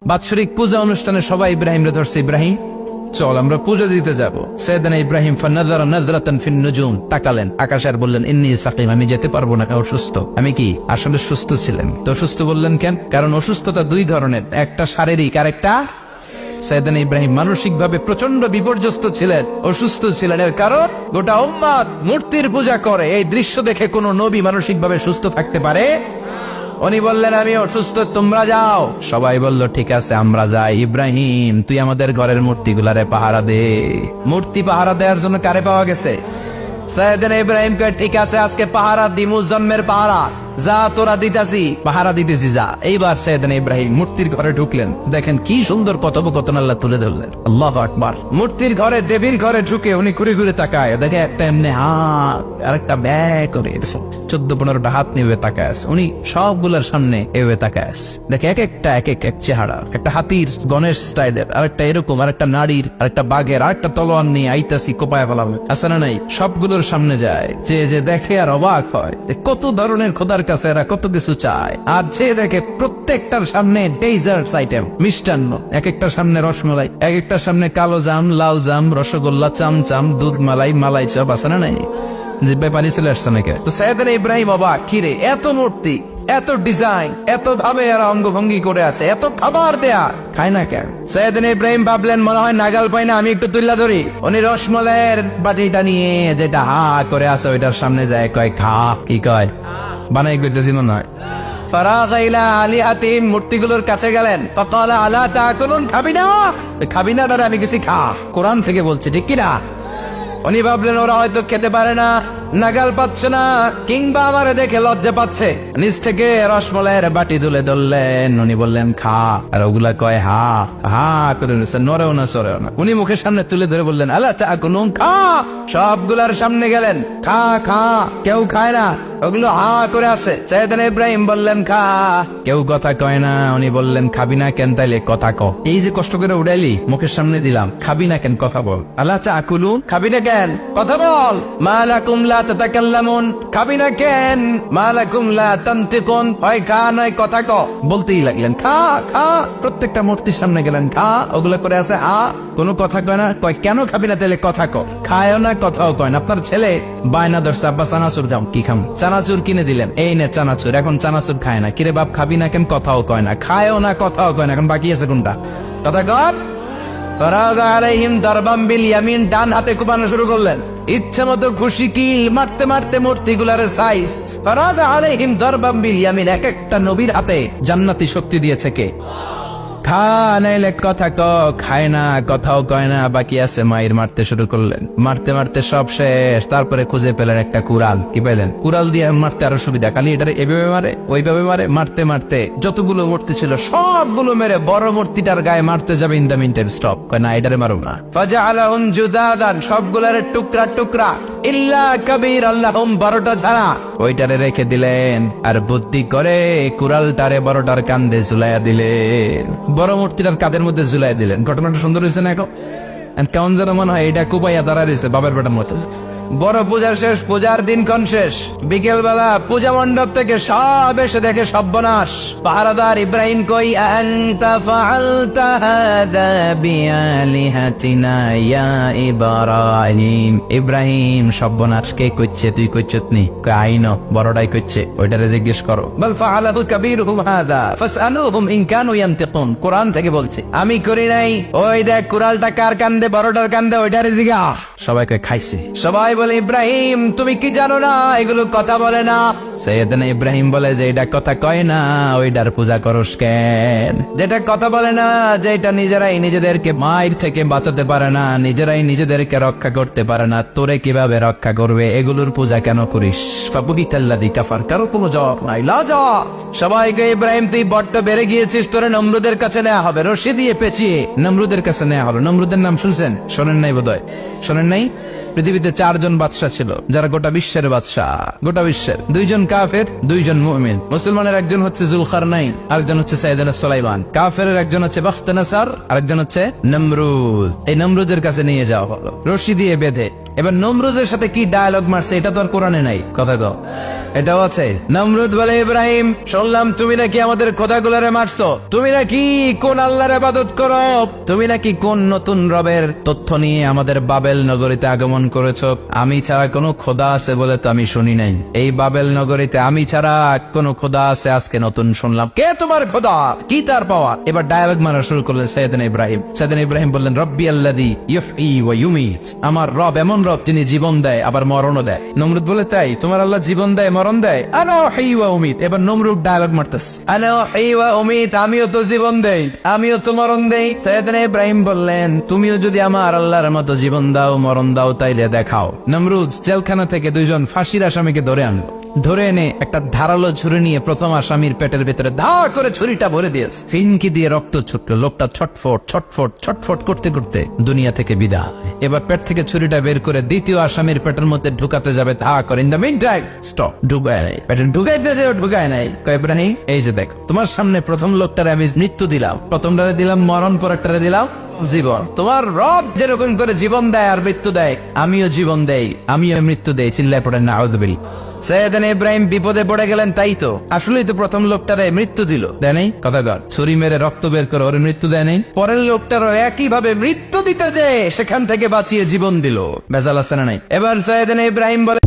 বাৎসরিক পূজা অনুষ্ঠানে সবাই ইব্রাহিমরে ধরছে, ইব্রাহিম চল আমরা পূজা দিতে যাব। সাইয়েদনা ইব্রাহিম ফানাযারা নাযরাতান ফিন নুজুম, তাকালেন আকাশে আর বললেন ইন্নী সাকিম, আমি যেতে পারবো না, অসুস্থ। আমি কি আসলে সুস্থ ছিলেন? তো অসুস্থ বললেন কেন? কারণ অসুস্থতা দুই ধরনের, একটা শারীরিক আর একটা। সাইয়েদনা ইব্রাহিম মানসিক ভাবে প্রচন্ড বিপর্যস্ত ছিলেন, অসুস্থ ছিলেন। এর কারণ গোটা উম্মত মূর্তির পূজা করে, এই দৃশ্য দেখে কোন নবী মানসিক ভাবে সুস্থ থাকতে পারে? উনি বললেন আমি অসুস্থ, তোমরা যাও। সবাই বলল ঠিক আছে আমরা যাই। ইব্রাহিম তুই আমাদের ঘরের মূর্তিগুলারে পাহারা দে। মূর্তি পাহারা দেওয়ার জন্য কারে পাওয়া গেছে? সাইয়েদনা ইব্রাহিম কয় ঠিক আছে আজকে পাহারা দিমু, জন্মের পাহারা, যা তোরা দিতাছি, পাহারা দিতেছি যা। এইবার সাইয়েদনা ইব্রাহিম মূর্তির ঘরে ঢুকলেন। দেখেন কি সুন্দর কথোপকথন আল্লাহ তুলে ধরলেন। আল্লাহু আকবার। মূর্তির ঘরে, দেবীর ঘরে ঢুকে উনি ঘুরে ঘুরে তাকায়, দেখে একটা এমনি হাত আর একটা ব্যাগ করে 14-15টা হাত নিয়ে তাকায় আছে। উনি সবগুলোর সামনে এভাবে তাকায় আছে, দেখে এক একটা এক এক চেহারা, একটা হাতির গণেশ স্টাইলের, আরেকটা এরকম, আরেকটা নারীর, আরেকটা বাঘের, আরেকটা তলোয়ার নিয়ে আইতাছি কোপায় ফেলাম আছে না নাই। সবগুলোর সামনে যায়, যে দেখে আর অবাক হয় কত ধরনের খোদার কাছে এরা কত কিছু চায়। আর যে দেখে প্রত্যেকটার সামনে ডেজার্টস আইটেম, মিষ্টান্ন, এক একটার সামনে রসমালাই, এক একটার সামনে কালো জাম, লাল জাম, রসগোল্লা, চামচাম, দুধ মালাই, মালাই চপ আছে না নাই। জিব্বায় পানি চলে আসছে নাকি? তো সাইয়েদনা ইব্রাহিম অবাক, কিরে এত মূর্তি, এত ডিজাইন, এত ভাবে এরা অঙ্গভঙ্গি করে আছে, এত খাবার দেয়া, খায় না কেন? সাইয়েদনা ইব্রাহিম ভাবলেন মনে হয় নাগাল পাই না, আমি একটু তুল্লা ধরি। উনি রসমালাইয়ের বাটিটা নিয়ে যেটা হা করে আছে ওইটার সামনে যায়, কয় খা। কি কয়? বানাই করতেছি মনে হয়। ফারাগা ইলা আলিহাতিহিম, মূর্তিগুলোর কাছে গেলেন। ফাকালা আলা তাকুলুন, খাবি না? খাবি না দাদা, আমি কিছু খা, কোরআন থেকে বলছে, ঠিক কিনা? উনি ভাবলেন ওরা হয়তো খেতে পারে না, নাগাল পাচ্ছে না, কিংবা আমারে দেখে লজ্জা পাচ্ছে। নিচ থেকে রসমলাইয়ের বাটি তুলে ধরলেন। উনি বললেন খা, আর ওগুলা কয় হা হা করে নড়েও না সরেও না। উনি মুখের সামনে তুলে ধরে বললেন আলা তাকুলুন, খা। সবগুলার সামনে গেলেন, খা খা, কেউ খায় না, ওগুলো হা করে আছে। সাইয়েদনা ইব্রাহিম বললেন খা, কেউ কথা কয় না। উনি বললেন খাবি না কেন? তাইলে কথা ক। এই যে কষ্ট করে উড়াইলি, মুখের সামনে দিলাম, খাবি না কেন? কথা বল। আলা তাকুলুন, খাবি না কেন? কথা বল। মা লাকুম লা তাতাকাল্লামুন, খাবি না কেন? মা লাকুম লা তানতিকুন, হয় খা নয় কথা ক। বলতেই লাগলেন খা খা। প্রত্যেকটা মূর্তির সামনে গেলেন, খা, ওগুলো করে আছে আ, কোনো কথা কয় না। কয় কেন খাবি না? তাইলে কথা ক। খায়ও না, কথাও কয় না। আপনার ছেলে বায়না ধরছে, আব্বা চানাচুর দাও, কি খাম? চানাচুর কিনে দিলেন, এই নে চানাচুর। এখন চানাচুর খায় না। কিরে বাপ খাবি না কেন? কথাও কয় না, খায়ও না, কথাও কয় না। এখন বাকি আছে কোনটা? কথা কর। ফারাগা আলাইহিম দারবাম বিল ইয়ামিন, ডান হাতে কুপানো শুরু করলেন। ইচ্ছা মতো খুশি কিল মারতে মারতে মূর্তিগুলার সাইজ। ফারাগা আলাইহিম দারবাম বিল ইয়ামিন, এক একটা নবীর হাতে জান্নাতি শক্তি দিয়েছে কে? খা নাইলে কথা ক। খায় না, কথাও কয় না, বাকি আছে মায়ের। মারতে শুরু করলেন, মারতে মারতে সব শেষ। তারপরে খুঁজে পেলেন একটা কুড়াল। কি পেলেন? কুড়াল দিয়ে মারতে আরো সুবিধা, খালি এটারে এভাবে মারে, ওইভাবে মারে। মারতে মারতে যতগুলো মূর্তি ছিল সবগুলো মেরে বড় মূর্তিটার গায়ে মারতে যাবে, in the meantime stop, কয় না এটারে মারুম না। ফাজআলাহুম জুদাদান, সবগুলার টুকরা টুকরা, ইল্লা কাবীর আল্লাহুম, 12টা ছাড়া ওইটারে রেখে দিলেন। আর বুদ্ধি করে কুড়ালটারে বড়টার কান্দে ঝুলাইয়া দিলেন, বড় মূর্তিটার কাঁধের মধ্যে ঝুলাই দিলেন। ঘটনাটা সুন্দর হয়েছে না? এখন কেমন যেন মনে হয় এটা কুপাইয়া দাঁড়া রয়েছে বাবার বেটার মতো। বড় পূজার শেষ, পূজার দিনক্ষণ শেষ। বিকেল বেলা পূজা মণ্ডপ থেকে সব এসে দেখে সর্বনাশ। পাহারাদার ইব্রাহিম কই, আনতা ফাআলতা হাযা বিআলিহাতিনা ইয়া ইব্রাহিম। ইব্রাহিম সর্বনাশ কে কইছে? তুই কইছত নি? কই আইনো, বড়টাই কইছে, ওইটারে জিজ্ঞেস করো। বল ফাআলাহু কাবীরুহুম হাযা ফাসআলুহুম ইন কানু ইয়ানতিকুন, কোরআন থেকে বলছে, আমি করি নাই। ওই দেখ কুড়ালটা কার কান্দে, বড়টার কান্দে, ওইটারে জিগা। সবাই কই খাইছে। সবাই বলে ইব্রাহিম তুমি কি জানো না এগুলো কথা বলে না? সাইয়েদনা ইব্রাহিম বলে যে এটা কথা কয় না, ওইটার পূজা করস কেন? যেটা কথা বলে না, যেটা নিজেরাই নিজেদেরকে মায়ের থেকে বাঁচাতে পারে না, নিজেরাই নিজেদেরকে রক্ষা করতে পারে না, তোরে কিভাবে রক্ষা করবে? এগুলোর পূজা কেন করিস? ফাবুকিতাল্লাযী কাফার, কারো কোনো জবাব নাই, লাজা। সবাইকে ইব্রাহিম তুই বড্ড বেড়ে গিয়েছিস, তোরে নমরুদের কাছে নেওয়া হবে, রশি দিয়ে পেঁচিয়ে নমরুদের কাছে নেওয়া হবে। নমরুদের নাম শুনছেন? শোনেন নাই বোধহয়, শোনেন নাই? পৃথিবীতে 4 জন বাদশা ছিল, যারা গোটা বিশ্বের বাদশা। গোটা বিশ্বের 2 জন কাফের, 2 জন মুমিন। মুসলমানের একজন হচ্ছে জুলকারনাইন, আরেকজন হচ্ছে সাইয়েদনা সুলাইমান। কাফেরের একজন হচ্ছে বাখতানাসার, আরেকজন হচ্ছে নমরুদ। এই নমরুদের কাছে নিয়ে যাওয়া হলো রশি দিয়ে বেঁধে। এবার নমরুদের সাথে কি ডায়ালগ মারছে এটা তো আর কোরআনে নাই। কথা কও। এটাও আছে। নমরুদ বলে, ইব্রাহিম শুনলাম তুমি নাকি আমাদের খোদাগুলারে মারছো, তুমি নাকি কোন আল্লাহর ইবাদত করো, তুমি নাকি কোন নতুন রবের তথ্য নিয়ে আমাদের বাবেল নগরীতে আগমন করেছো। আমি ছাড়া কোনো খোদা আছে বলে তো আমি শুনি নাই, এই বাবেল নগরীতে আমি ছাড়া কোনো খোদা আছে আজকে নতুন শুনলাম। কে তোমার খোদা, কি তার পাওয়ার? এবার ডায়ালগ মারা শুরু করলেন সাইয়েদনা ইব্রাহিম। সাইয়েদনা ইব্রাহিম বললেন, রব্বি আল্লাযী ইউহয়ী ওয়া ইউমীত, আমার রব এমন রব যিনি জীবন দেয় আবার মরণও দেয়। নমরুদ বলে, তাই তোমার আল্লাহ জীবন দেয় মরণ দেয়? আনা উহয়ী ওয়া উমীত। এবার নমরুদ ডায়ালগ মারতেছে, আনা উহয়ী ওয়া উমীত, আমিও তো জীবন দেই আমিও তো মরণ দেই। সাইয়েদনা ইব্রাহিম বললেন, তুমিও যদি আমার আল্লাহর মতো জীবন দাও মরণ দাও তাইলে দেখাও। নমরুদ জেলখানা থেকে দুইজন ফাঁসির আসামিকে ধরে আনলো। ধরে এনে একটা ধারালো ছুরি নিয়ে প্রথম আসামির পেটের ভিতরে ধা করে ছুরিটা ভরে দিয়েছে। ফিনকি দিয়ে রক্ত ছুটলো। লোকটা ছটফট ছটফট ছটফট করতে করতে দুনিয়া থেকে বিদায়। এবার পেট থেকে ছুরিটা বের করে দ্বিতীয় আসামির পেটের মধ্যে ঢুকাতে যাবে, ধা করে। In the meantime stop, ঢুকায় নাই, পেটে ঢুকাইতে যে ঢুকায় নাই। কয়, ইব্রাহিম এই যে দেখো, তোমার সামনে প্রথম লোকটারে আমি মৃত্যু দিলাম, প্রথমটারে দিলাম মরণ, পরেরটারে দিলাম জীবন। তোমার রব যেরকম করে জীবন দেয় আর মৃত্যু দেয়, আমিও জীবন দেই আমিও মৃত্যু দেই। চিল্লায় পড়েন নাউযুবিল্লাহ। সাইয়েদনা ইব্রাহিম বিপদে পড়ে গেলেন। তাই তো, আসলেই তো প্রথম লোকটারে মৃত্যু দিল, দেয় নাই? কথা কর, ছুরি মেরে রক্ত বের করে ওর মৃত্যু দেয় নাই? পরের লোকটারও একই ভাবে মৃত্যু দিতে যে সেখান থেকে বাঁচিয়ে জীবন দিল। বেজাল আছে না নাই? এবার সাইয়েদনা ইব্রাহিম বলে,